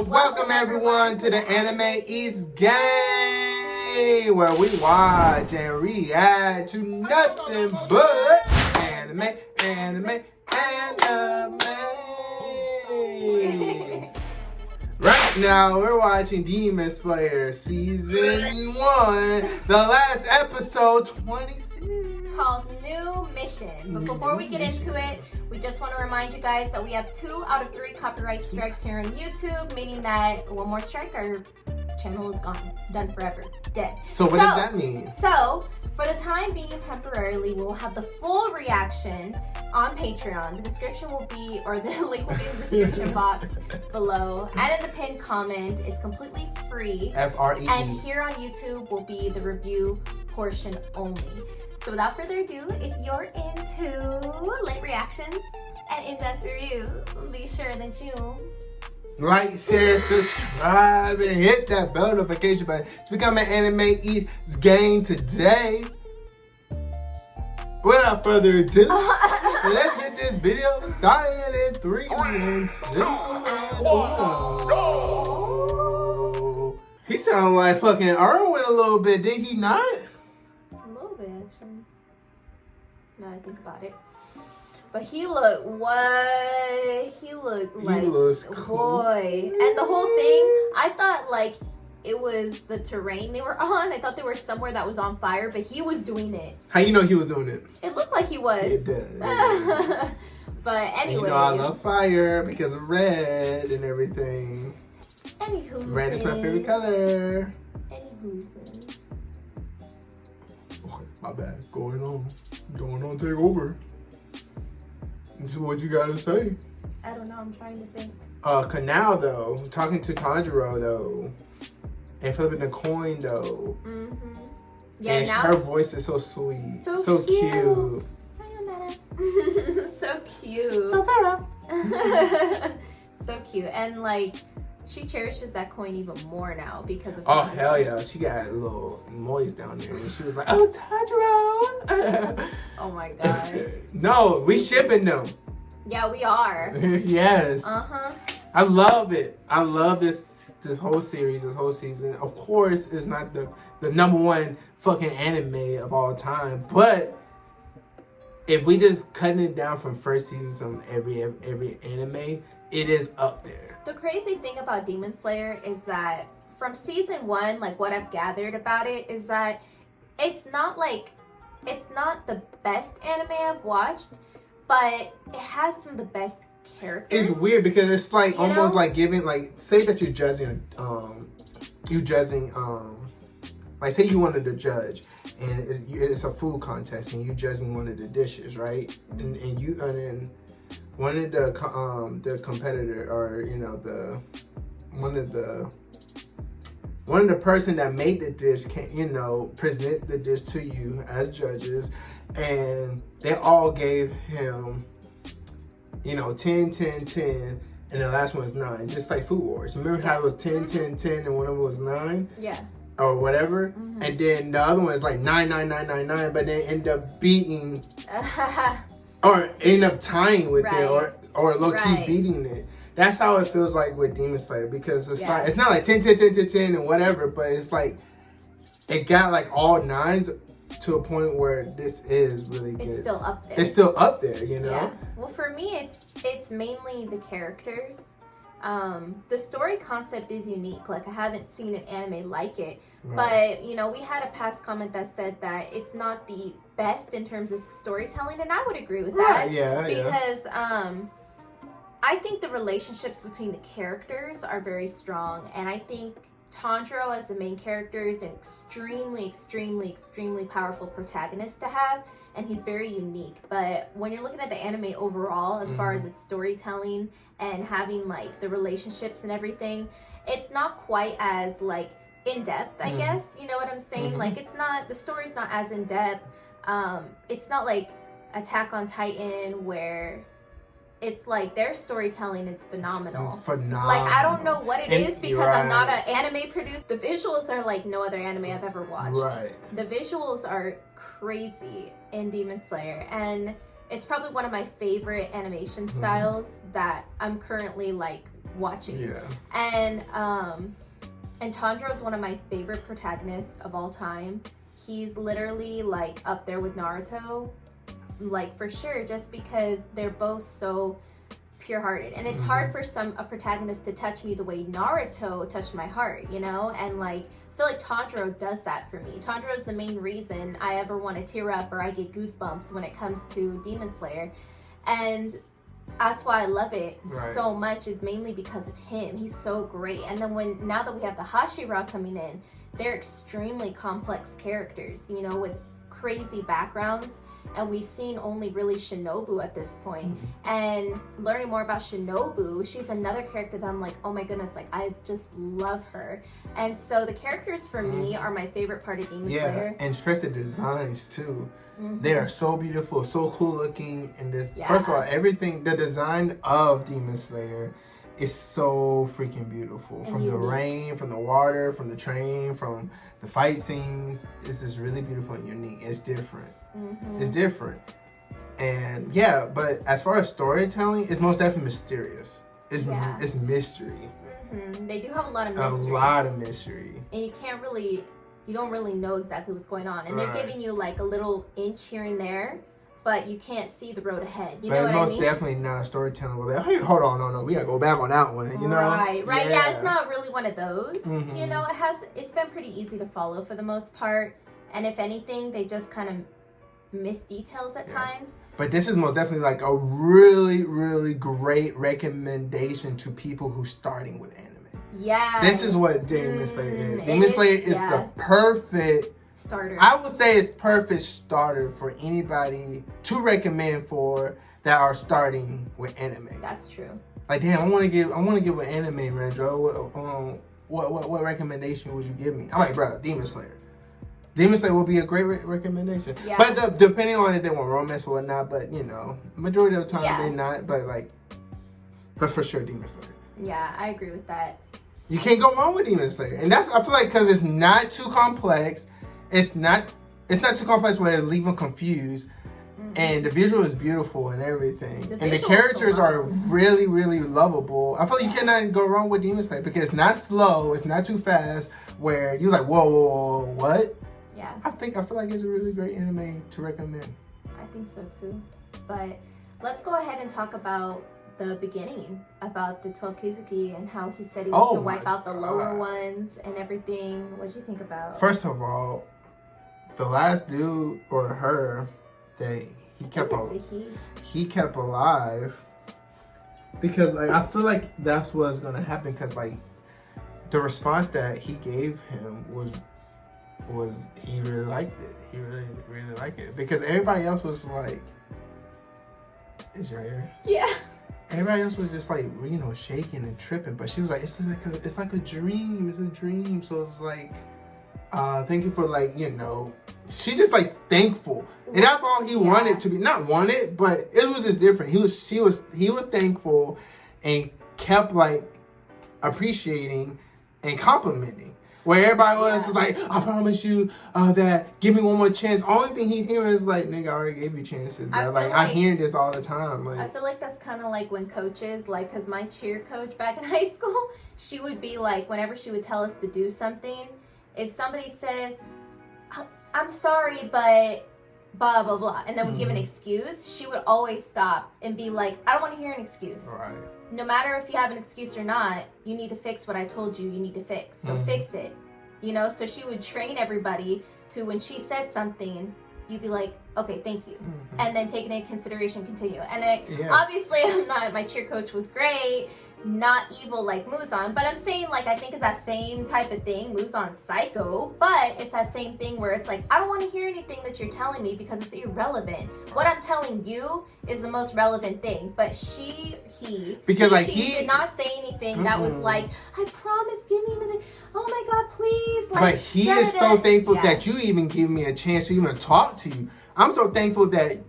Welcome everyone to the Anime Eats Gang, where we watch and react to nothing but anime. Right now, we're watching Demon Slayer Season 1, the last episode, 26. Called New Mission. But before we get into it, we just want to remind you guys that we have 2 out of 3 copyright strikes here on YouTube, meaning that one more strike, our channel is gone. Done forever. Dead. So what does that mean? So, for the time being, temporarily, we'll have the full reaction on Patreon. The description will be, or the link will be in the description box below. And in the pinned comment. It's completely free. F-R-E-E. And here on YouTube will be the review portion only. So without further ado, if you're into late reactions and in-depth reviews, be sure that you like, share, subscribe, and hit that bell notification button to become an Anime Eats Gang today. Without further ado, let's get this video started in 3 and 2. Oh. He sounded like fucking Erwin a little bit, did he not? a little bit actually. Now I think about it. But he looked what? He looked like boy. And the whole thing, I thought like it was the terrain they were on. I thought they were somewhere that was on fire, but he was doing it. How you know he was doing it? It looked like he was. It does. But anyway. You know I love fire because of red and everything. Anywho. Red is my favorite color. Anywho. Okay, my bad. Going on, take over. This is what you gotta say. I don't know, I'm trying to think. Canal though, talking to Tanjiro though, and flipping the coin though. Mm-hmm. Yeah, and now her voice is so sweet, so cute. So cute. So fair. So cute, and like she cherishes that coin even more now because of. Oh hell yeah, she got a little moist down there, and she was like, "Oh Tanjiro." Oh my god. No, we shipping them. Yeah, we are. Yes. Uh-huh. I love it. I love this whole series, this whole season. Of course, it's not the #1 fucking anime of all time, but if we just cutting it down from first season to every anime, it is up there. The crazy thing about Demon Slayer is that from season 1, like what I've gathered about it is that it's not the best anime I've watched, but it has some of the best characters. It's weird because it's like almost like giving, like, say that you're judging like say you wanted to judge and it's a food contest and you judging one of the dishes, right? And then one of the competitor, or you know, one of the person that made the dish can, you know, present the dish to you as judges, and they all gave him, you know, 10, 10, 10, and the last one was 9, just like Food Wars. Remember how it was 10, 10, 10, and one of them was 9? Yeah. Or whatever. Mm-hmm. And then the other one is like 9, 9, 9, 9, 9, but they end up beating or end up tying with it, or low-key beating it. That's how it feels like with Demon Slayer, because it's like, it's not like 10, 10, 10, 10, 10 and whatever, but it's like it got like all 9s to a point where this is really good. It's still up there. It's still up there, you know? Yeah. Well, for me, it's mainly the characters. The story concept is unique. Like, I haven't seen an anime like it. Right. But, you know, we had a past comment that said that it's not the best in terms of storytelling, and I would agree with that. Yeah, because, I think the relationships between the characters are very strong, and I think Tanjiro as the main character is an extremely, extremely, extremely powerful protagonist to have, and he's very unique. But when you're looking at the anime overall, as far as its storytelling and having like the relationships and everything, it's not quite as like in-depth, I guess. You know what I'm saying? Like, it's not, the story's not as in-depth. It's not like Attack on Titan where it's like their storytelling is phenomenal. Like, I don't know what it is because I'm not an anime producer. The visuals are like no other anime I've ever watched. Right. The visuals are crazy in Demon Slayer, and it's probably one of my favorite animation styles that I'm currently like watching. Yeah. And Tanjiro is one of my favorite protagonists of all time. He's literally like up there with Naruto, like for sure, just because they're both so pure-hearted. And it's hard for a protagonist to touch me the way Naruto touched my heart, you know? And like, I feel like Tanjiro does that for me. Tanjiro is the main reason I ever want to tear up or I get goosebumps when it comes to Demon Slayer. And that's why I love it so much, is mainly because of him. He's so great. And then now that we have the Hashira coming in, they're extremely complex characters, you know, with crazy backgrounds. And we've seen only really Shinobu at this point. And learning more about Shinobu, she's another character that I'm like, oh my goodness, like I just love her. And so the characters for me are my favorite part of Demon Slayer. And especially the designs too. They are so beautiful, so cool looking. And this, first of all, everything, the design of Demon Slayer is so freaking beautiful. From the rain, from the water, from the train, from the fight scenes. It's just really beautiful and unique. It's different. It's different. And yeah, but as far as storytelling, it's most definitely mysterious. It's mystery. They do have a lot of mystery. A lot of mystery. And you don't really know exactly what's going on. And they're giving you like a little inch here and there, but you can't see the road ahead. You know what I mean? It's most definitely not a storytelling where they're like, hey, hold on, no, we gotta go back on that one. You know? Right. Yeah, it's not really one of those. You know, it's been pretty easy to follow for the most part. And if anything, they just kind of miss details at times. But this is most definitely like a really, really great recommendation to people who starting with anime. Yeah. This is what Demon Slayer is. Demon Slayer is the perfect starter. I would say it's perfect starter for anybody to recommend for that are starting with anime. That's true. Like, damn, I want to give an anime, Rendro. What recommendation would you give me? I'm like, bro, Demon Slayer. Demon Slayer will be a great recommendation. Yeah. But depending on if they want romance or whatnot, but you know, majority of the time they not. But for sure, Demon Slayer. Yeah, I agree with that. You can't go wrong with Demon Slayer, and that's, I feel like, because it's not too complex. It's not too complex where it leave them confused, and the visual is beautiful and everything, and the characters are really, really lovable. I feel like you cannot go wrong with Demon Slayer because it's not slow, it's not too fast, where you're like, whoa, what? Yeah. I feel like it's a really great anime to recommend. I think so too. But let's go ahead and talk about the beginning, about the 12 Kizuki and how he said he wants to wipe out the lower ones and everything. What'd you think about? First of all, the last dude or her that he kept alive, because like I feel like that's what's gonna happen, because like the response that he gave him was he really liked it. He really liked it, because everybody else was like, "Is your hair?" Yeah. Everybody else was just like, you know, shaking and tripping, but she was like, it's like a dream. It's a dream. So it's like, thank you for, like, you know, she just like thankful, and that's all he wanted to be. Not wanted, but it was just different. He was thankful, and kept like appreciating and complimenting. Where everybody was like, I promise you that, give me one more chance. Only thing he hearing is like, nigga, I already gave you chances, bro. Like, I'm hearing this all the time. Like, I feel like that's kind of like when coaches, like, because my cheer coach back in high school, she would be like, whenever she would tell us to do something, if somebody said, I'm sorry, but blah, blah, blah, and then would give an excuse, she would always stop and be like, I don't want to hear an excuse. Right. No matter if you have an excuse or not, you need to fix what I told you need to fix. So fix it. You know, so she would train everybody to, when she said something, you'd be like, okay, thank you. And then take it into consideration, continue. And obviously, my cheer coach was great, not evil like Muzan, but I'm saying, like, I think it's that same type of thing. Muzan's psycho, but it's that same thing where it's like, I don't want to hear anything that you're telling me because it's irrelevant. What I'm telling you is the most relevant thing. But he did not say anything that was like, I promise, give me the, oh my God, please. Like, but he is so thankful that you even give me a chance to even talk to you. I'm so thankful that,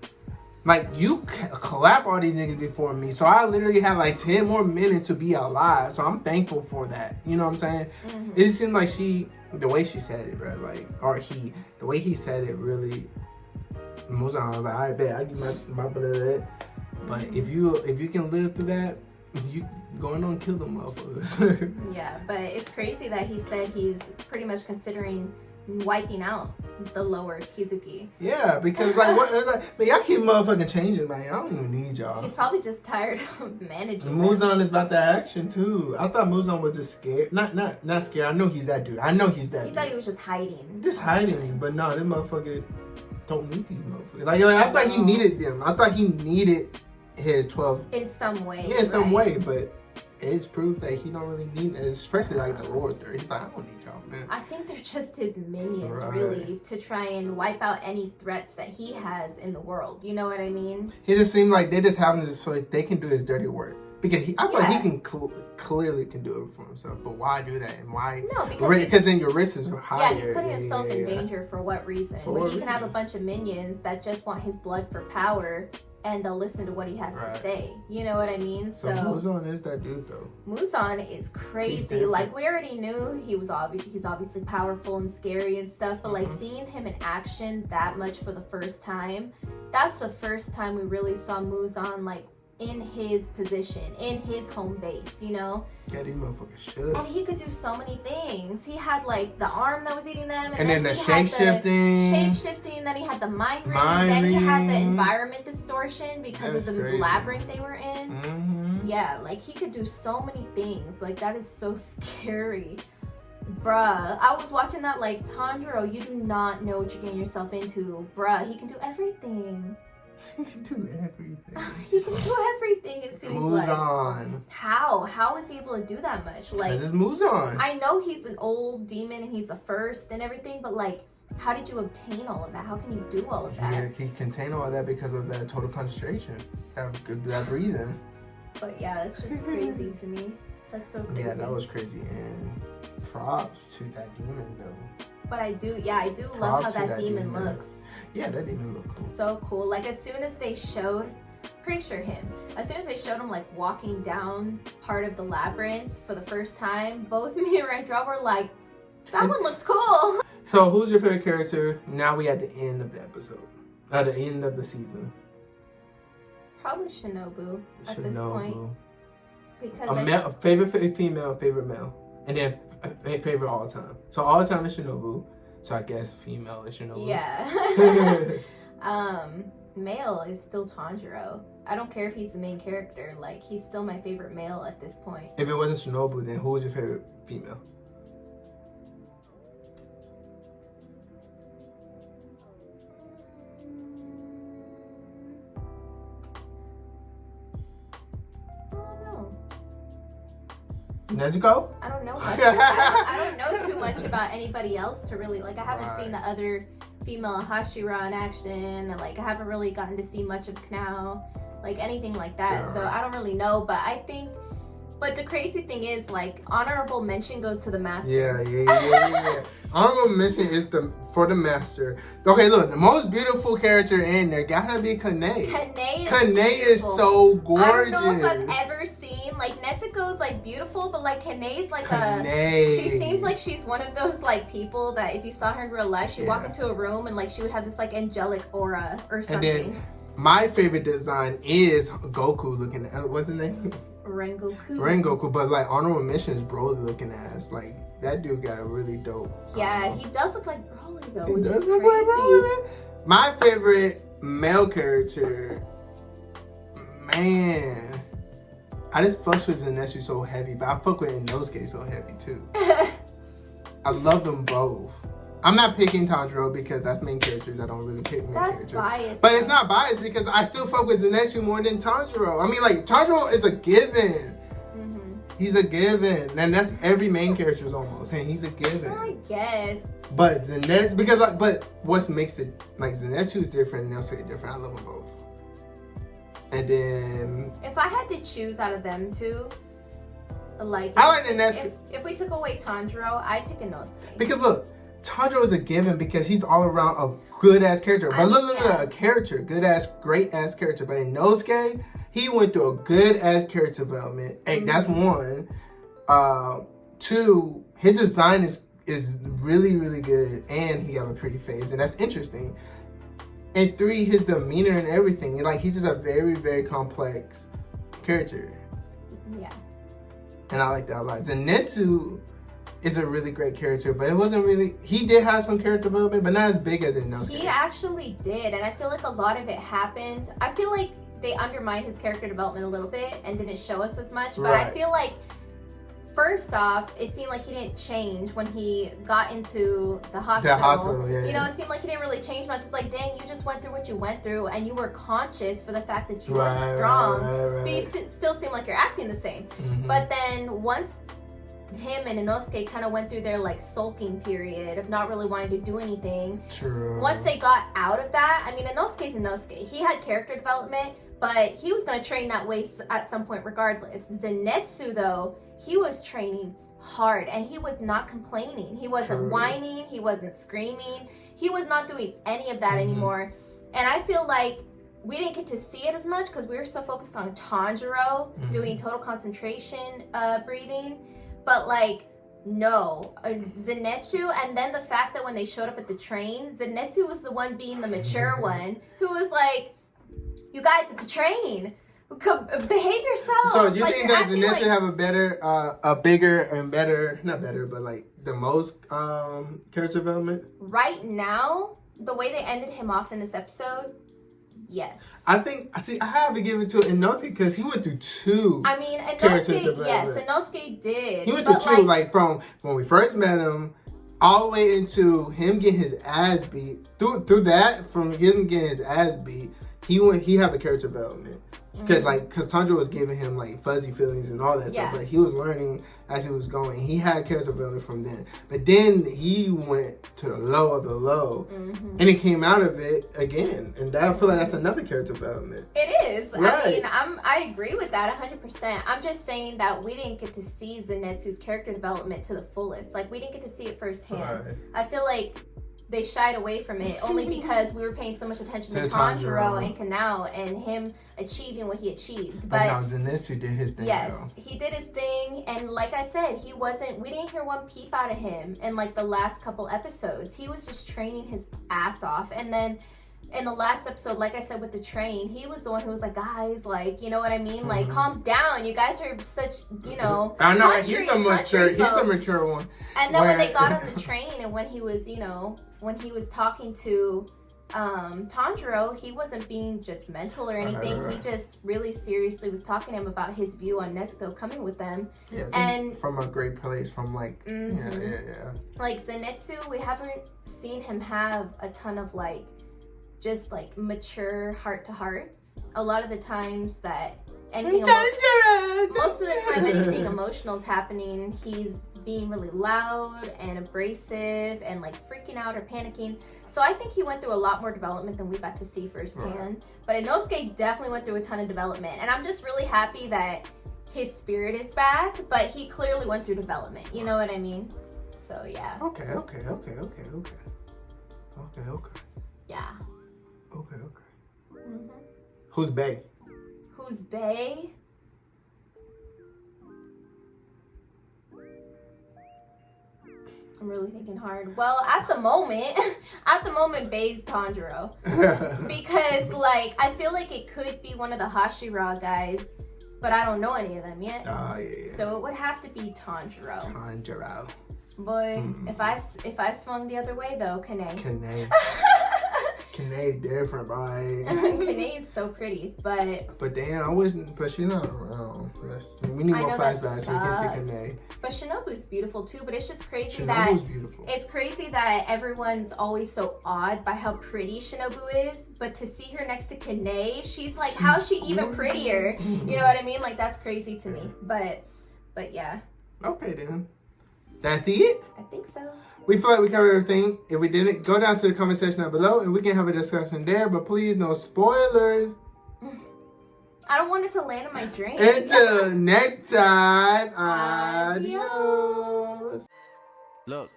like, you clap all these niggas before me, so I literally have like 10 more minutes to be alive. So I'm thankful for that. You know what I'm saying? It just seemed like the way she said it, bro, like, the way he said it really moves on. I was like, I bet I give my blood. But if you can live through that, You going on kill them motherfuckers. Yeah, but it's crazy that he said he's pretty much considering wiping out the lower Kizuki. Yeah, because like what? It's like, man, y'all keep motherfucking changing, man. I don't even need y'all. He's probably just tired of managing. Muzan is about the action too. I thought Muzan was just scared. Not scared. I know he's that dude. I know he's that. He dude. thought he was just hiding. Just hiding, but no, this motherfucker don't need these motherfuckers. Like I thought he needed them. I thought he needed his 12 in some way. Yeah, in some way, but it's proof that he don't really need it, especially like the lower third. He's like, I don't need y'all, man. I think they're just his minions, really, to try and wipe out any threats that he has in the world. You know what I mean? He just seemed like they just have him so they can do his dirty work. Because I feel like he can clearly can do it for himself. But why do that? And why? No, because then your risks are higher. Yeah, he's putting himself in danger for what reason? When he can have a bunch of minions that just want his blood for power, and they'll listen to what he has to say. You know what I mean? So Muzan is that dude, though. Muzan is crazy. Like, we already knew he's obviously powerful and scary and stuff, but like seeing him in action that much for the first time, that's the first time we really saw Muzan like in his position, in his home base, you know? Yeah, these motherfuckers should. And he could do so many things. He had like the arm that was eating them, and then the shape-shifting. Shape-shifting, then he had the mind reading, then he had the environment distortion because of the labyrinth they were in. Mm-hmm. Yeah, like he could do so many things. Like that is so scary. Bruh, I was watching that like, Tanjiro, you do not know what you're getting yourself into. Bruh, he can do everything. He can do everything. He can do everything, it seems like. Muzan. How is he able to do that much? Like, because it's Muzan. I know he's an old demon and he's the first and everything, but like, how did you obtain all of that? How can you do all of that? Yeah, he contain all of that because of that total concentration. That breathing. But yeah, it's just crazy to me. That's so crazy. Yeah, that was crazy. And props to that demon though. But I do love how that demon looks. Yeah, that demon looks cool. So cool. Like as soon as they showed, pretty sure him, as soon as they showed him like walking down part of the labyrinth for the first time, both me and Raindrop were like, that one looks cool. So who's your favorite character? Now we at the end of the episode. At the end of the season. Probably Shinobu at this point. Because a favorite female, favorite male. And then favorite all time. So all time is Shinobu. So I guess female is Shinobu. Yeah. Male is still Tanjiro. I don't care if he's the main character. Like, he's still my favorite male at this point. If it wasn't Shinobu, then who was your favorite female? Nezuko? I don't know much. I don't know too much about anybody else to really, like, I haven't seen the other female Hashira in action, and like I haven't really gotten to see much of Knau, like anything like that. So I don't really know, but I think, but the crazy thing is, like, honorable mention goes to the master. Yeah. Honorable mention is for the master. Okay, look, the most beautiful character in there gotta be Kane. Kane is so gorgeous. I don't know if I've ever seen, like, Nezuko's like beautiful, but like Kane's like she seems like she's one of those like people that if you saw her in real life, she'd walk into a room and like she would have this like angelic aura or something. And then my favorite design is Goku looking at, what's his name? Rengoku, but like honorable mention is Broly looking ass. Like that dude got a really dope. Yeah, he does look like Broly though. He does look like Broly, man. My favorite male character, man. I just fuck with Zenitsu so heavy, but I fuck with Inosuke so heavy too. I love them both. I'm not picking Tanjiro because that's main characters. I don't really pick main characters. That's biased. But it's not biased because I still fuck with Zenitsu more than Tanjiro. I mean, like, Tanjiro is a given. Mm-hmm. He's a given. And that's every main character's almost. And he's a given. Well, I guess. But Zenitsu, because, like, but what makes it, like, Zenitsu is different and Inosuke is different. I love them both. And then... If I had to choose out of them two, like... I like Inosuke. If we took away Tanjiro, I'd pick Inosuke. Because, look, Tanjiro is a given because he's all around a good ass character. But look at a character, good ass, great ass character. But Inosuke, he went through a good ass character development. Hey, that's one. Two, his design is really, really good, and he got a pretty face, and that's interesting. And three, his demeanor and everything. Like, he's just a very, very complex character. Yeah. And I like that a lot. Zenitsu is a really great character, but it wasn't really, he did have some character development, but not as big as Inosuke. He actually did, and I feel like a lot of it happened. I feel like they undermined his character development a little bit and didn't show us as much, but I feel like first off, it seemed like he didn't change when he got into the hospital. Yeah. You know, it seemed like he didn't really change much. It's like, dang, you just went through what you went through, and you were conscious for the fact that you were strong, but you still seem like you're acting the same. But then once him and Inosuke kind of went through their like sulking period of not really wanting to do anything. True. Once they got out of that, I mean, Inosuke's Inosuke. He had character development, but he was going to train that way at some point regardless. Zenitsu, though, he was training hard and he was not complaining. He wasn't whining. He wasn't screaming. He was not doing any of that anymore. And I feel like we didn't get to see it as much because we were so focused on Tanjiro doing total concentration breathing. But like, no, Zenitsu, and then the fact that when they showed up at the train, Zenitsu was the one being the mature one who was like, you guys, it's a train. Behave yourselves. So do you like, think that Zenitsu have a better, a bigger and better, not better, but like the most character development? Right now, the way they ended him off in this episode, yes. I have to give it to Inosuke because he went through two. I mean, Inosuke, yes, Inosuke did. He went through two, like from when we first met him, all the way into him getting his ass beat. Through that, from him getting his ass beat, he had a character development. Because Tanjiro was giving him like fuzzy feelings and all that stuff, but he was learning as he was going. He had character development from then, but then he went to the low of the low, and he came out of it again. And I feel like that's another character development. It is. Right. I mean, I agree with that 100%. I'm just saying that we didn't get to see Zenitsu's character development to the fullest. Like we didn't get to see it firsthand. Right. I feel like they shied away from it only because we were paying so much attention to Tanjiro and Kanao and him achieving what he achieved. But now Zenitsu did his thing. Yes, though. He did his thing, and like I said, we didn't hear one peep out of him in like the last couple episodes. He was just training his ass off, and then in the last episode, like I said with the train, he was the one who was like, guys, like, you know what I mean? Like, calm down. You guys are such, you know, I know, he's the mature one. And then when they got on the train and when he was, you know, when he was talking to Tanjiro, he wasn't being judgmental or anything. Right. He just really seriously was talking to him about his view on Nezuko coming with them. Yeah, and from a great place, from like, yeah. Like Zenitsu, we haven't seen him have a ton of like, just like mature heart-to-hearts. A lot of the times that anything most of the time anything emotional is happening, he's being really loud and abrasive and like freaking out or panicking. So I think he went through a lot more development than we got to see firsthand. But Inosuke definitely went through a ton of development, and I'm just really happy that his spirit is back, but he clearly went through development, you know what I mean? So yeah. Okay. Yeah. Okay. Who's Bae? Who's Bae? I'm really thinking hard. Well, at the moment, Bae's Tanjiro. Because, like, I feel like it could be one of the Hashira guys, but I don't know any of them yet. Yeah. So it would have to be Tanjiro. Boy, if I swung the other way, though, Kane. Kanae's different, right? Kanae is so pretty, but damn, I wasn't. But she's not around. We need more flashbacks so we can see Kanae. But Shinobu's beautiful too. But it's just crazy beautiful. It's crazy that everyone's always so awed by how pretty Shinobu is. But to see her next to Kanae, she's like, how's she even prettier? You know what I mean? Like that's crazy to me. But yeah. Okay then. That's it? I think so. We feel like we covered everything. If we didn't, go down to the comment section down below and we can have a discussion there. But please, no spoilers. I don't want it to land on my drink. Until next time, adios. Look.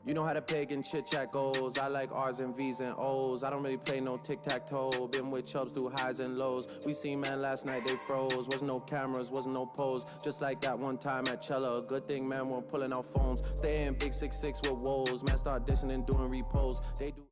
You know how the pagan chit-chat goes. I like R's and V's and O's. I don't really play no tic-tac-toe. Been with chubs through highs and lows. We seen man last night, they froze. Wasn't no cameras, wasn't no pose. Just like that one time at Cella. Good thing, man, we're pulling out phones. Stay in big 6'6" with woes. Man, start dissing and doing repos. They do.